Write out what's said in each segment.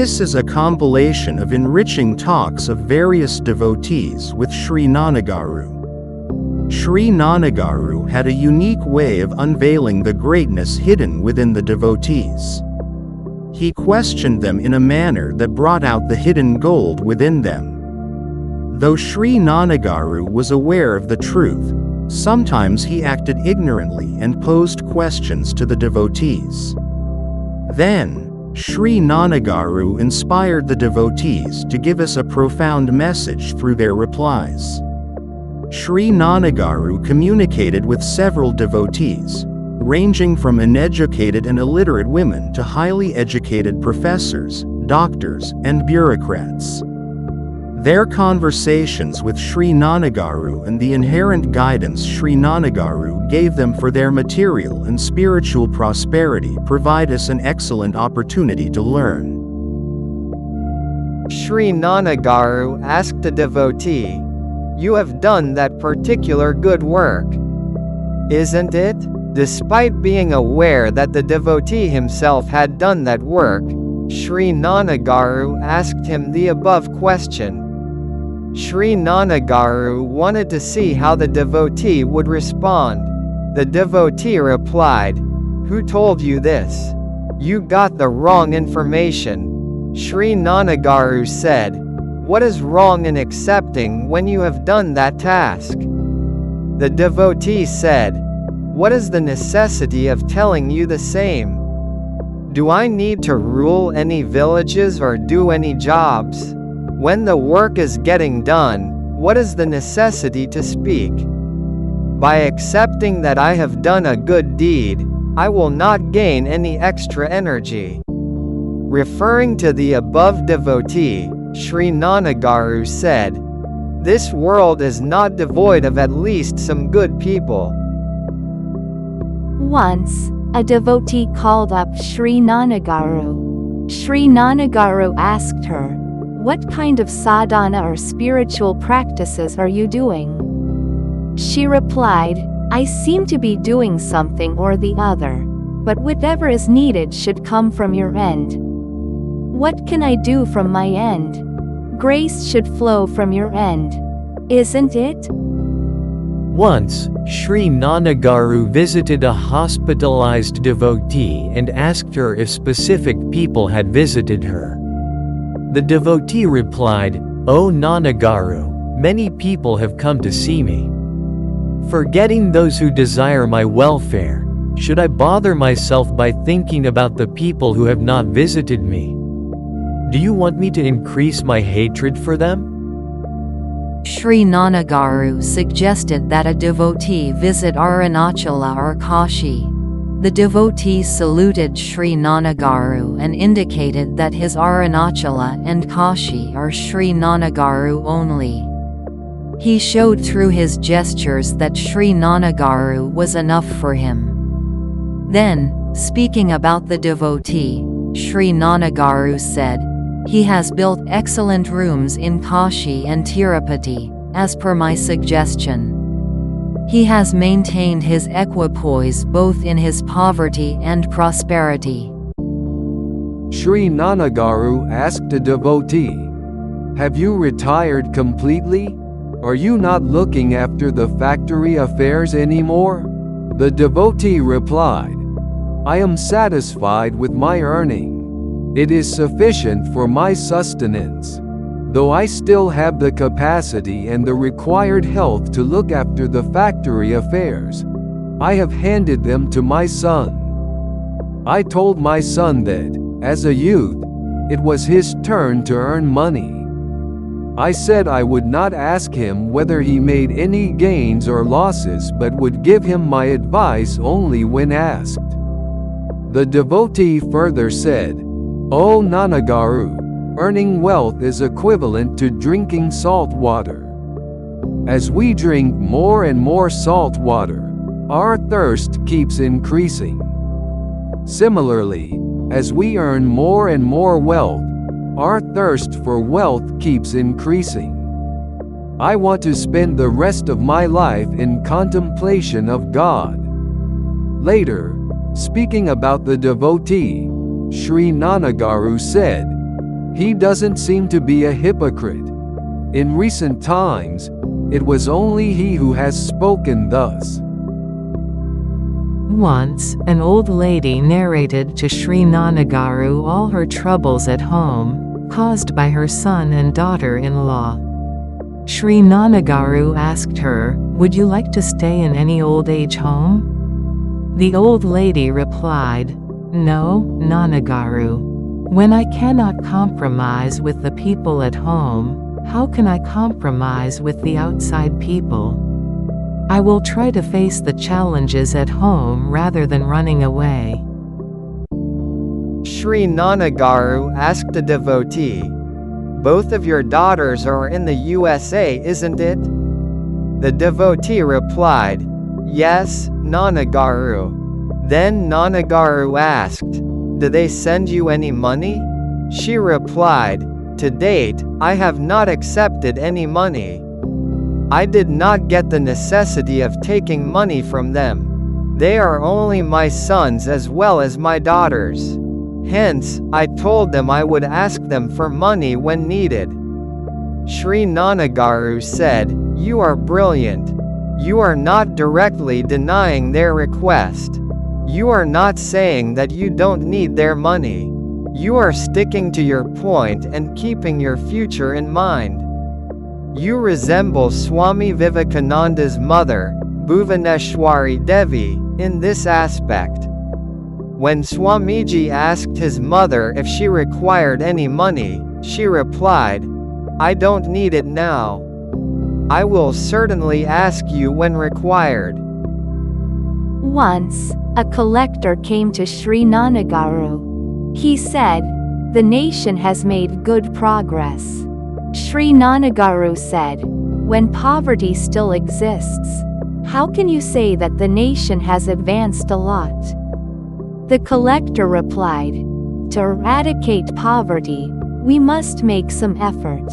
This is a compilation of enriching talks of various devotees with Sri Nanagaru. Sri Nanagaru had a unique way of unveiling the greatness hidden within the devotees. He questioned them in a manner that brought out the hidden gold within them. Though Sri Nanagaru was aware of the truth, sometimes he acted ignorantly and posed questions to the devotees. Then, Sri Nanagaru inspired the devotees to give us a profound message through their replies. Sri Nanagaru communicated with several devotees, ranging from uneducated and illiterate women to highly educated professors, doctors, and bureaucrats. Their conversations with Sri Nanagaru and the inherent guidance Sri Nanagaru gave them for their material and spiritual prosperity provide us an excellent opportunity to learn. Sri Nanagaru asked a devotee, "You have done that particular good work, isn't it?" Despite being aware that the devotee himself had done that work, Sri Nanagaru asked him the above question. Sri Nanagaru wanted to see how the devotee would respond. The devotee replied, "Who told you this? You got the wrong information." Sri Nanagaru said, "What is wrong in accepting when you have done that task?" The devotee said, "What is the necessity of telling you the same? Do I need to rule any villages or do any jobs? When the work is getting done, what is the necessity to speak? By accepting that I have done a good deed, I will not gain any extra energy." Referring to the above devotee, Sri Nanagaru said, "This world is not devoid of at least some good people." Once, a devotee called up Sri Nanagaru. Sri Nanagaru asked her, "What kind of sadhana or spiritual practices are you doing?" She replied, "I seem to be doing something or the other, but whatever is needed should come from your end. What can I do from my end? Grace should flow from your end, isn't it?" Once, Sri Nanagaru visited a hospitalized devotee and asked her if specific people had visited her. The devotee replied, "O Nanagaru, many people have come to see me. Forgetting those who desire my welfare, should I bother myself by thinking about the people who have not visited me? Do you want me to increase my hatred for them?" Sri Nanagaru suggested that a devotee visit Arunachala or Kashi. The devotee saluted Sri Nanagaru and indicated that his Arunachala and Kashi are Sri Nanagaru only. He showed through his gestures that Sri Nanagaru was enough for him. Then, speaking about the devotee, Sri Nanagaru said, "He has built excellent rooms in Kashi and Tirupati, as per my suggestion. He has maintained his equipoise both in his poverty and prosperity." Sri Nanagaru asked a devotee, "Have you retired completely? Are you not looking after the factory affairs anymore?" The devotee replied, "I am satisfied with my earning. It is sufficient for my sustenance. Though I still have the capacity and the required health to look after the factory affairs, I have handed them to my son. I told my son that, as a youth, it was his turn to earn money. I said I would not ask him whether he made any gains or losses but would give him my advice only when asked." The devotee further said, "O Nanagaru, earning wealth is equivalent to drinking salt water. As we drink more and more salt water, our thirst keeps increasing. Similarly, as we earn more and more wealth, our thirst for wealth keeps increasing. I want to spend the rest of my life in contemplation of God." Later, speaking about the devotee, Sri Nanagaru said, He doesn't seem to be a hypocrite. In recent times, it was only he who has spoken thus. Once, an old lady narrated to Sri Nanagaru all her troubles at home, caused by her son and daughter-in-law. Sri Nanagaru asked her, "Would you like to stay in any old age home?" The old lady replied, "No, Nanagaru. When I cannot compromise with the people at home, how can I compromise with the outside people? I will try to face the challenges at home rather than running away." Sri Nanagaru asked a devotee, "Both of your daughters are in the USA, isn't it?" The devotee replied, "Yes, Nanagaru." Then Nanagaru asked, "Do they send you any money?" She replied, "To date, I have not accepted any money. I did not get the necessity of taking money from them. They are only my sons as well as my daughters. Hence, I told them I would ask them for money when needed." Sri Nanagaru said, "You are brilliant. You are not directly denying their request. You are not saying that you don't need their money. You are sticking to your point and keeping your future in mind. You resemble Swami Vivekananda's mother, Bhuvaneshwari Devi, in this aspect." When Swamiji asked his mother if she required any money, she replied, "I don't need it now. I will certainly ask you when required." Once, a collector came to Sri Nanagaru. He said, "The nation has made good progress." Sri Nanagaru said, "When poverty still exists, how can you say that the nation has advanced a lot?" The collector replied, "To eradicate poverty, we must make some effort.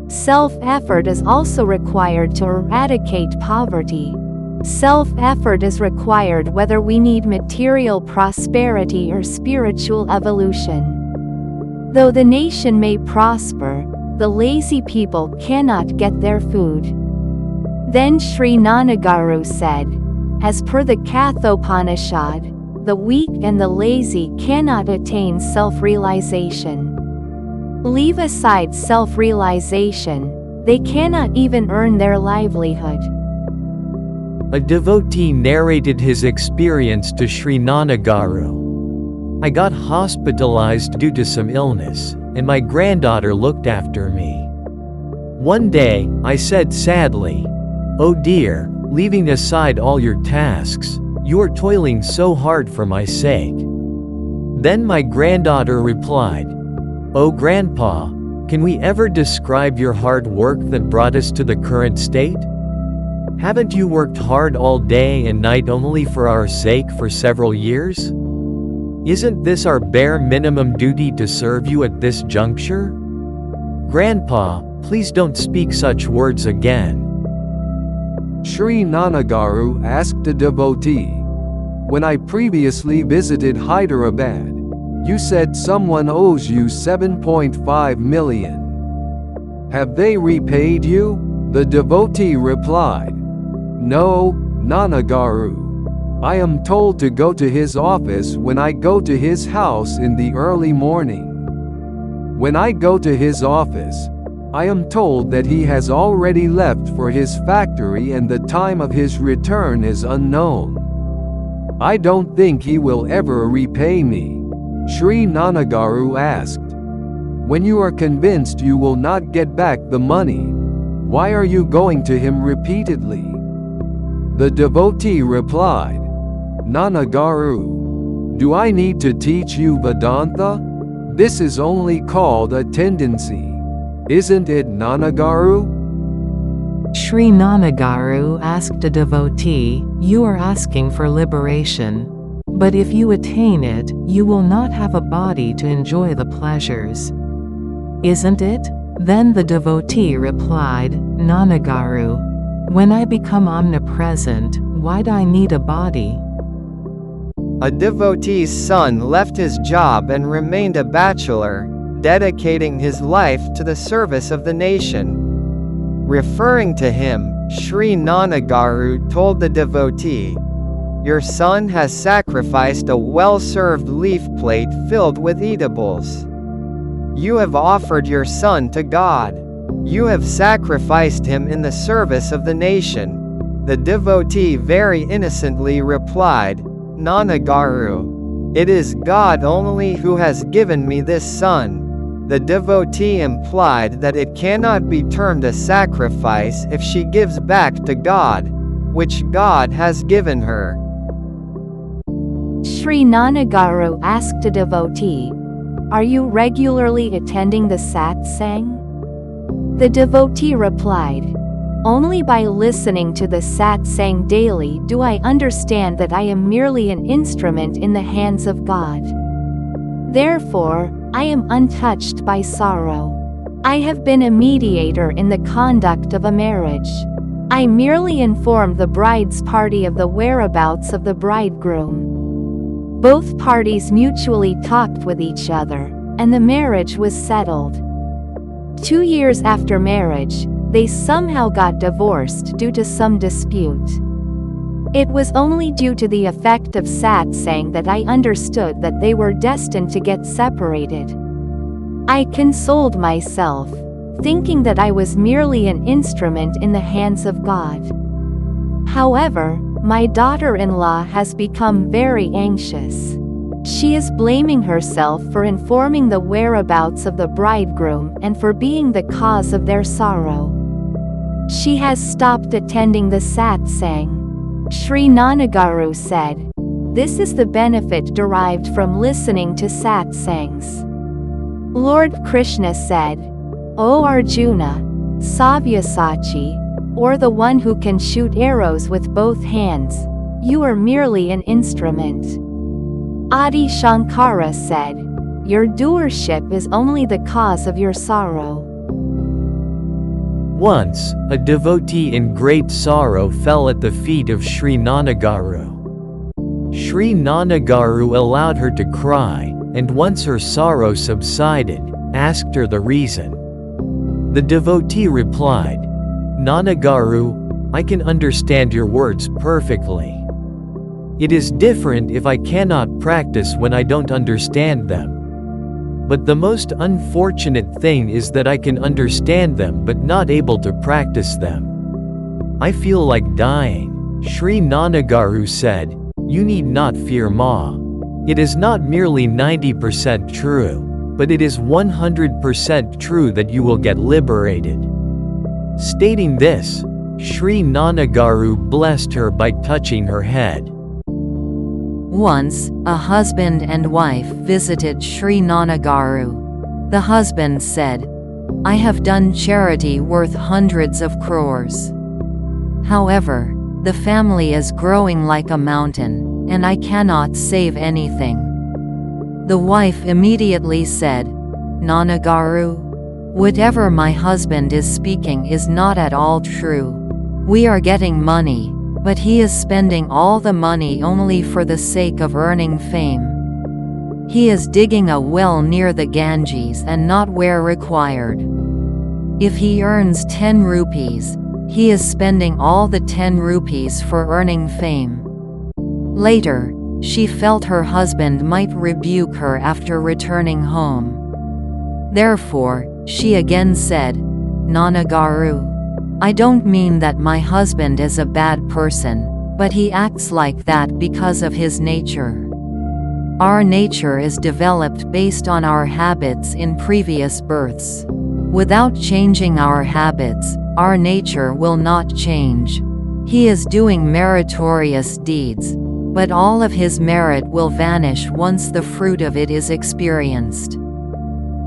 Self-effort is also required to eradicate poverty. Self-effort is required whether we need material prosperity or spiritual evolution. Though the nation may prosper, the lazy people cannot get their food." Then Sri Nanagaru said, "As per the Kathopanishad, the weak and the lazy cannot attain self-realization. Leave aside self-realization, they cannot even earn their livelihood." A devotee narrated his experience to Sri Nanagaru. "I got hospitalized due to some illness, and my granddaughter looked after me. One day, I said sadly, 'Oh dear, leaving aside all your tasks, you are toiling so hard for my sake.' Then my granddaughter replied, 'Oh grandpa, can we ever describe your hard work that brought us to the current state? Haven't you worked hard all day and night only for our sake for several years? Isn't this our bare minimum duty to serve you at this juncture? Grandpa, please don't speak such words again.'" Sri Nanagaru asked a devotee, "When I previously visited Hyderabad, you said someone owes you 7.5 million. Have they repaid you?" The devotee replied, "No, Nanagaru. I am told to go to his office when I go to his house in the early morning. When I go to his office, I am told that he has already left for his factory and the time of his return is unknown. I don't think he will ever repay me." Sri Nanagaru asked, "When you are convinced you will not get back the money, why are you going to him repeatedly?" The devotee replied, "Nanagaru, do I need to teach you Vedanta? This is only called a tendency. Isn't it, Nanagaru?" Sri Nanagaru asked a devotee, "You are asking for liberation. But if you attain it, you will not have a body to enjoy the pleasures. Isn't it?" Then the devotee replied, "Nanagaru, when I become omnipresent, why do I need a body?" A devotee's son left his job and remained a bachelor, dedicating his life to the service of the nation. Referring to him, Sri Nanagaru told the devotee, "Your son has sacrificed a well-served leaf plate filled with eatables. You have offered your son to God. You have sacrificed him in the service of the nation." The devotee very innocently replied, "Nanagaru, it is God only who has given me this son." The devotee implied that it cannot be termed a sacrifice if she gives back to God, which God has given her. Sri Nanagaru asked a devotee, "Are you regularly attending the satsang?" The devotee replied, "Only by listening to the satsang daily do I understand that I am merely an instrument in the hands of God. Therefore, I am untouched by sorrow. I have been a mediator in the conduct of a marriage. I merely informed the bride's party of the whereabouts of the bridegroom. Both parties mutually talked with each other, and the marriage was settled. 2 years after marriage, they somehow got divorced due to some dispute. It was only due to the effect of satsang that I understood that they were destined to get separated. I consoled myself, thinking that I was merely an instrument in the hands of God. However, my daughter-in-law has become very anxious. She is blaming herself for informing the whereabouts of the bridegroom and for being the cause of their sorrow. She has stopped attending the satsang." Sri Nanagaru said, "This is the benefit derived from listening to satsangs." Lord Krishna said, "O Arjuna, Savyasachi, or the one who can shoot arrows with both hands, you are merely an instrument." Adi Shankara said, "Your doership is only the cause of your sorrow." Once, a devotee in great sorrow fell at the feet of Sri Nanagaru. Sri Nanagaru allowed her to cry, and once her sorrow subsided, asked her the reason. The devotee replied, "Nanagaru, I can understand your words perfectly. It is different if I cannot practice when I don't understand them. But the most unfortunate thing is that I can understand them but not able to practice them. I feel like dying." Sri Nanagaru said, "You need not fear Ma. It is not merely 90% true, but it is 100% true that you will get liberated." Stating this, Sri Nanagaru blessed her by touching her head. Once, a husband and wife visited Sri Nanagaru. The husband said, "I have done charity worth hundreds of crores. However, the family is growing like a mountain, and I cannot save anything." The wife immediately said, "Nanagaru, whatever my husband is speaking is not at all true. We are getting money, but he is spending all the money only for the sake of earning fame. He is digging a well near the Ganges and not where required. If he earns 10 rupees, he is spending all the 10 rupees for earning fame." Later, she felt her husband might rebuke her after returning home. Therefore, she again said, "Nanagaru, I don't mean that my husband is a bad person, but he acts like that because of his nature. Our nature is developed based on our habits in previous births. Without changing our habits, our nature will not change. He is doing meritorious deeds, but all of his merit will vanish once the fruit of it is experienced.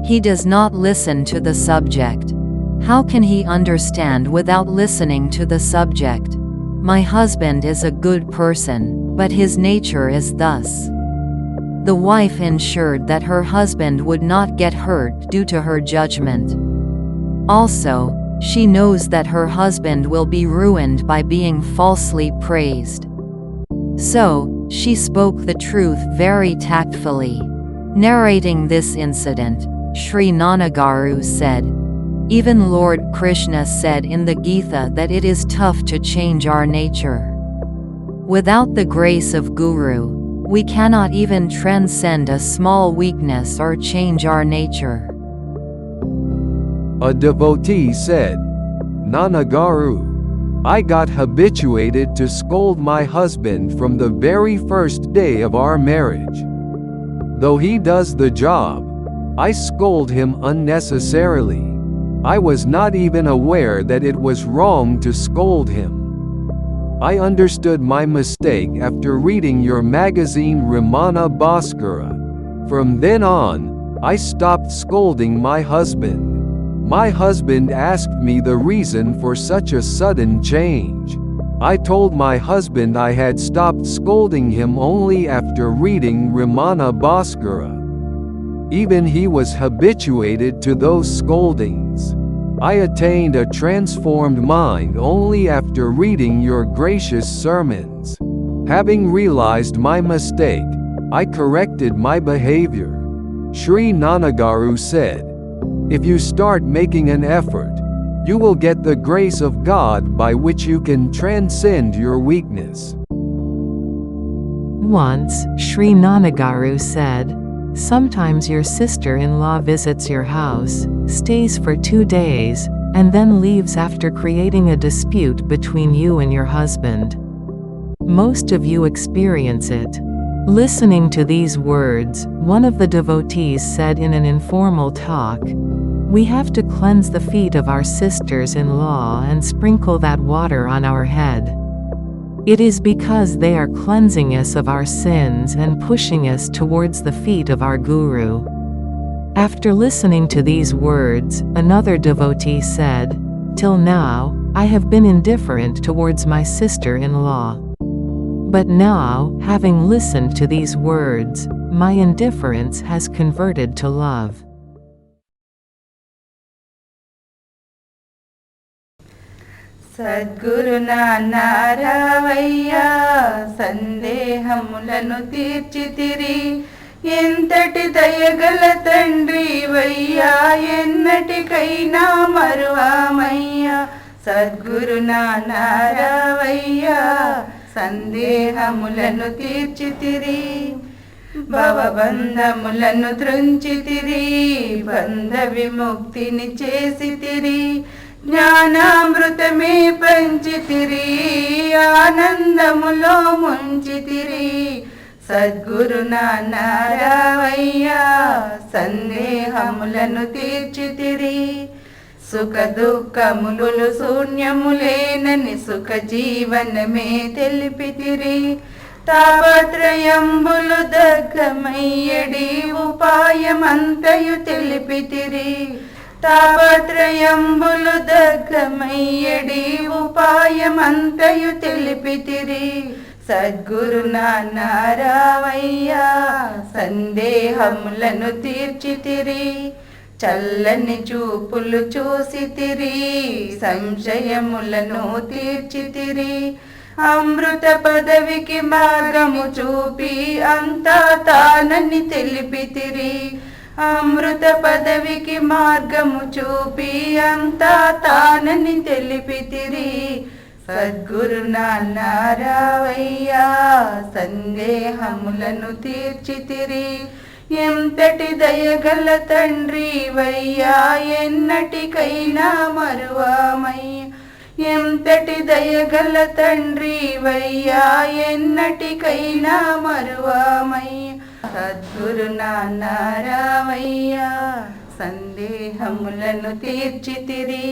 He does not listen to the subject. How can he understand without listening to the subject? My husband is a good person, but his nature is thus." The wife ensured that her husband would not get hurt due to her judgment. Also, she knows that her husband will be ruined by being falsely praised. So, she spoke the truth very tactfully. Narrating this incident, Sri Nanagaru said. Even Lord Krishna said in the Gita that it is tough to change our nature. Without the grace of Guru, we cannot even transcend a small weakness or change our nature. A devotee said, Nanagaru, I got habituated to scold my husband from the very first day of our marriage. Though he does the job, I scold him unnecessarily. I was not even aware that it was wrong to scold him. I understood my mistake after reading your magazine Ramana Bhaskara. From then on, I stopped scolding my husband. My husband asked me the reason for such a sudden change. I told my husband I had stopped scolding him only after reading Ramana Bhaskara. Even he was habituated to those scoldings. I attained a transformed mind only after reading your gracious sermons. Having realized my mistake, I corrected my behavior. Sri Nanagaru said, if you start making an effort, you will get the grace of God by which you can transcend your weakness. Once, Sri Nanagaru said, sometimes your sister-in-law visits your house, stays for 2 days, and then leaves after creating a dispute between you and your husband. Most of you experience it. Listening to these words, one of the devotees said in an informal talk, we have to cleanse the feet of our sisters-in-law and sprinkle that water on our head. It is because they are cleansing us of our sins and pushing us towards the feet of our Guru. After listening to these words, another devotee said, till now, I have been indifferent towards my sister-in-law. But now, having listened to these words, my indifference has converted to love. Sadhguru నారావయ్యా సందేహములను తీర్చితిరి ఎంతటి దయగల తండ్రి వయ్యా ఎన్నటికైనా మరువామయ్యా సద్గురు నారావయ్యా సందేహములను తీర్చితిరి భవబంధములను త్రుంచితిరి బంధ విముక్తిని చేసితిరి జ్ఞానామృతమే పంచితిరి ఆనందములో ముంచితిరి సద్గురు నారావయ్యా సందేహములను తీర్చితిరి సుఖ దుఃఖములు శూన్యములేనని సుఖ జీవనమే తెలిపితిరి తాపత్రయంబులు దగ్ధమయ్యడి ఉపాయమంతయు తెలిపితిరి తాపత్రయంబులు దగ్ధమయ్యడి ఉపాయమంతయు తెలిపితిరి సద్గురు నారావయ్యా సందేహములను తీర్చితిరి చల్లని చూపులు చూసితిరి సంశయములను తీర్చితిరి అమృత పదవికి మార్గము చూపి అంతా తానని తెలిపితిరి అమృత పదవికి మార్గము చూపి అంతా తానని తెలిపితిరి సద్గురు నారావయ్యా సందేహములను తీర్చితిరి ఎంతటి దయగల తండ్రి వయ్యా ఎన్నటికైనా మరువామయ్యా ఎంతటి దయగల తండ్రి వయ్యా ఎన్నటికైనా మరువామయ్యా సద్గురు నారావయ్యా సందేహములను తీర్చితిరి